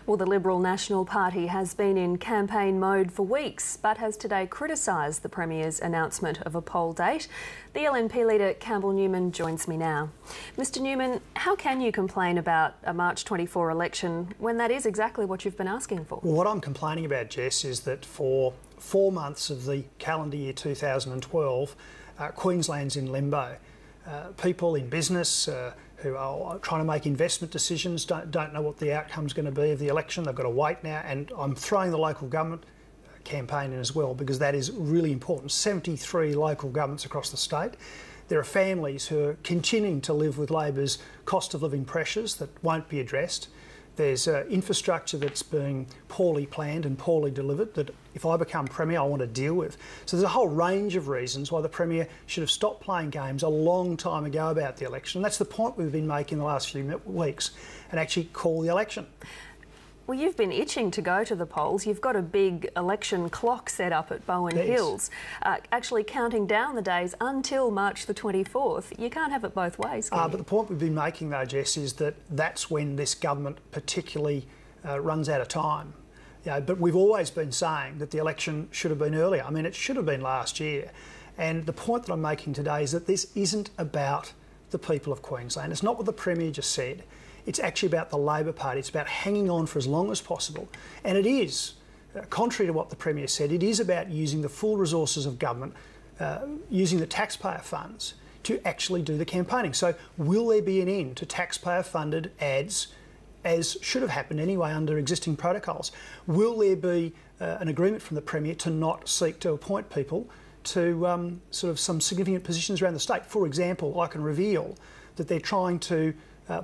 Well, the Liberal National Party has been in campaign mode for weeks, but has today criticised the Premier's announcement of a poll date. The LNP leader, Campbell Newman, joins me now. Mr Newman, how can you complain about a March 24 election when that is exactly what you've been asking for? Well, what I'm complaining about, Jess, is that for 4 months of the calendar year 2012, Queensland's in limbo. People in business who are trying to make investment decisions don't know what the outcome's going to be of the election. They've got to wait now, and I'm throwing the local government campaign in as well because that is really important. 73 local governments across the state. There are families who are continuing to live with Labor's cost of living pressures that won't be addressed. There's infrastructure that's being poorly planned and poorly delivered that if I become Premier I want to deal with. So there's a whole range of reasons why the Premier should have stopped playing games a long time ago about the election. And that's the point we've been making the last few weeks, and actually call the election. Well, you've been itching to go to the polls. You've got a big election clock set up at Bowen Hills, actually counting down the days until March the 24th. You can't have it both ways, can you? But the point we've been making, though, Jess, is that that's when this government particularly runs out of time. But we've always been saying that the election should have been earlier. I mean, it should have been last year. And the point that I'm making today is that this isn't about the people of Queensland. It's not what the Premier just said. It's actually about the Labor Party. It's about hanging on for as long as possible. And it is, contrary to what the Premier said, it is about using the full resources of government, using the taxpayer funds to actually do the campaigning. So will there be an end to taxpayer-funded ads, as should have happened anyway under existing protocols? Will there be an agreement from the Premier to not seek to appoint people to sort of some significant positions around the state? For example, I can reveal that they're trying to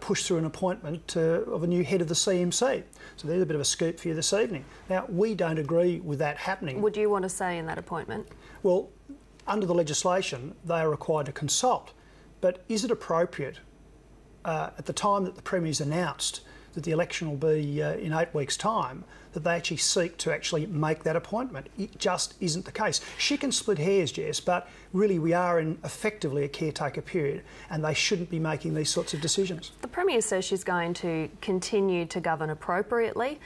push through an appointment of a new head of the CMC. So there's a bit of a scoop for you this evening. Now, we don't agree with that happening. Would you want to say in that appointment? Well, under the legislation, they are required to consult. But is it appropriate at the time that the Premier's announced that the election will be in 8 weeks' time, that they actually seek to actually make that appointment? It just isn't the case. She can split hairs, Jess, but really we are in effectively a caretaker period and they shouldn't be making these sorts of decisions. The Premier says she's going to continue to govern appropriately.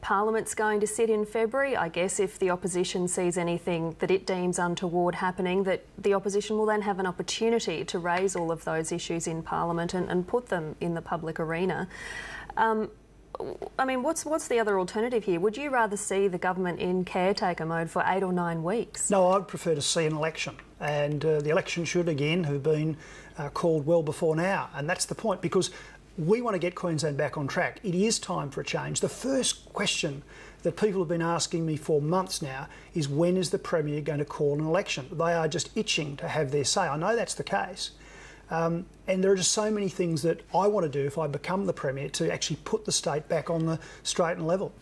Parliament's going to sit in February. I guess if the opposition sees anything that it deems untoward happening, that the opposition will then have an opportunity to raise all of those issues in Parliament and put them in the public arena. I mean, what's the other alternative here? Would you rather see the government in caretaker mode for 8 or 9 weeks? No, I'd prefer to see an election, and the election should again have been called well before now, and that's the point, because we want to get Queensland back on track. It is time for a change. The first question that people have been asking me for months now is, when is the Premier going to call an election? They are just itching to have their say. I know that's the case. And there are just so many things that I want to do if I become the Premier to actually put the state back on the straight and level.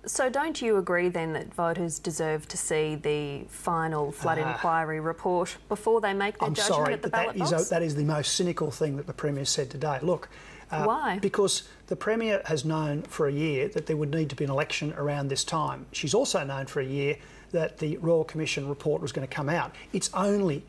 So don't you agree then that voters deserve to see the final flood inquiry report before they make their judgment at the ballot box? That is the most cynical thing that the Premier said today. Look, why? Because the Premier has known for a year that there would need to be an election around this time. She's also known for a year that the Royal Commission report was going to come out. It's only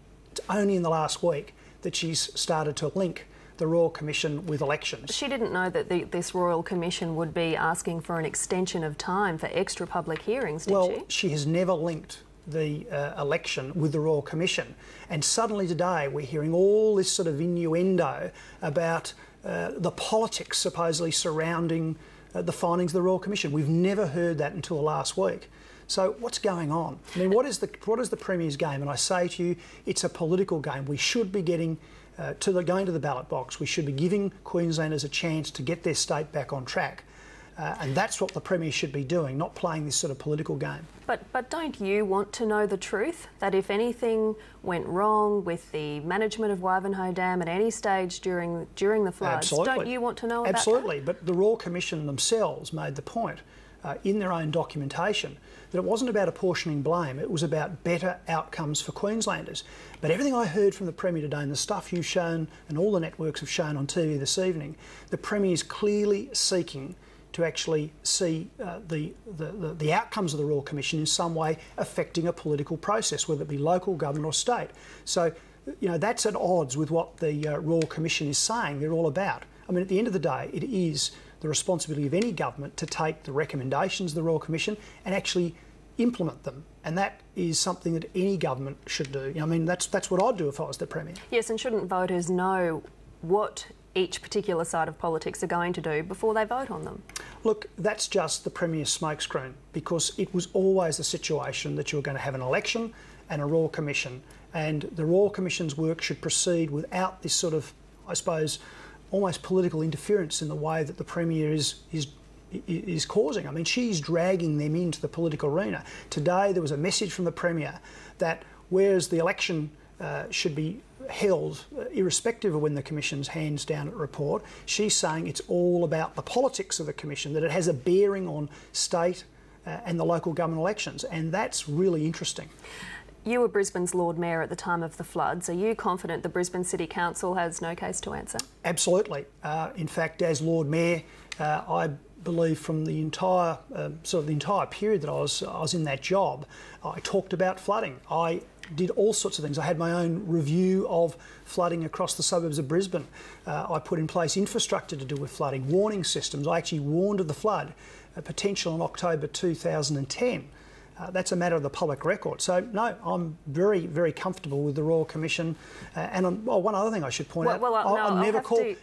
in the last week that she's started to link the Royal Commission with elections. She didn't know that this Royal Commission would be asking for an extension of time for extra public hearings, did she? Well, she has never linked the election with the Royal Commission. And suddenly today we're hearing all this sort of innuendo about the politics supposedly surrounding the findings of the Royal Commission. We've never heard that until the last week. So what's going on? I mean, what is the Premier's game? And I say to you, it's a political game. We should be getting going to the ballot box. We should be giving Queenslanders a chance to get their state back on track. And that's what the Premier should be doing, not playing this sort of political game. But don't you want to know the truth? That if anything went wrong with the management of Wivenhoe Dam at any stage during the floods, Absolutely. Don't you want to know about Absolutely. that? But the Royal Commission themselves made the point in their own documentation that it wasn't about apportioning blame, it was about better outcomes for Queenslanders. But everything I heard from the Premier today and the stuff you've shown and all the networks have shown on TV this evening, the Premier is clearly seeking to actually see the outcomes of the Royal Commission in some way affecting a political process, whether it be local, government or state. So, you know, that's at odds with what the Royal Commission is saying they're all about. I mean, at the end of the day, it is the responsibility of any government to take the recommendations of the Royal Commission and actually implement them, and that is something that any government should do. I mean, that's what I'd do if I was the Premier. Yes, and shouldn't voters know what each particular side of politics are going to do before they vote on them? Look, that's just the Premier's smokescreen, because it was always the situation that you were going to have an election and a Royal Commission, and the Royal Commission's work should proceed without this sort of, I suppose, almost political interference in the way that the Premier is causing. I mean, she's dragging them into the political arena. Today there was a message from the Premier that whereas the election should be held irrespective of when the Commission's hands down a report, she's saying it's all about the politics of the Commission, that it has a bearing on state and the local government elections, and that's really interesting. You were Brisbane's Lord Mayor at the time of the floods. Are you confident the Brisbane City Council has no case to answer? Absolutely. In fact, as Lord Mayor, I believe from the entire the entire period that I was in that job, I talked about flooding. I did all sorts of things. I had my own review of flooding across the suburbs of Brisbane. I put in place infrastructure to do with flooding, warning systems. I actually warned of the flood potential in October 2010. That's a matter of the public record. So, no, I'm very, very comfortable with the Royal Commission. One other thing I should point out, I'm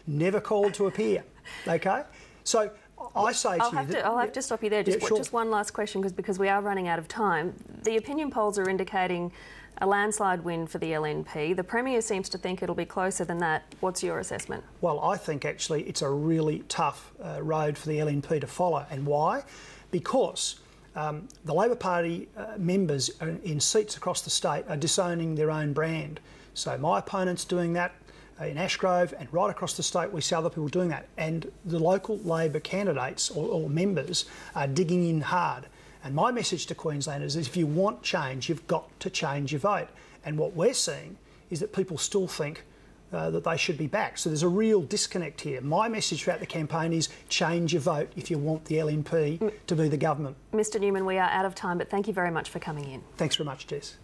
never called to appear, OK? So I say I'll have to stop you there. Just one last question, because we are running out of time. The opinion polls are indicating a landslide win for the LNP. The Premier seems to think it'll be closer than that. What's your assessment? Well, I think actually it's a really tough road for the LNP to follow. And why? Because the Labor Party members in seats across the state are disowning their own brand. So my opponent's doing that in Ashgrove, and right across the state we see other people doing that. And the local Labor candidates or members are digging in hard. And my message to Queenslanders is if you want change, you've got to change your vote. And what we're seeing is that people still think that they should be back. So there's a real disconnect here. My message throughout the campaign is change your vote if you want the LNP to be the government. Mr Newman, we are out of time, but thank you very much for coming in. Thanks very much, Jess.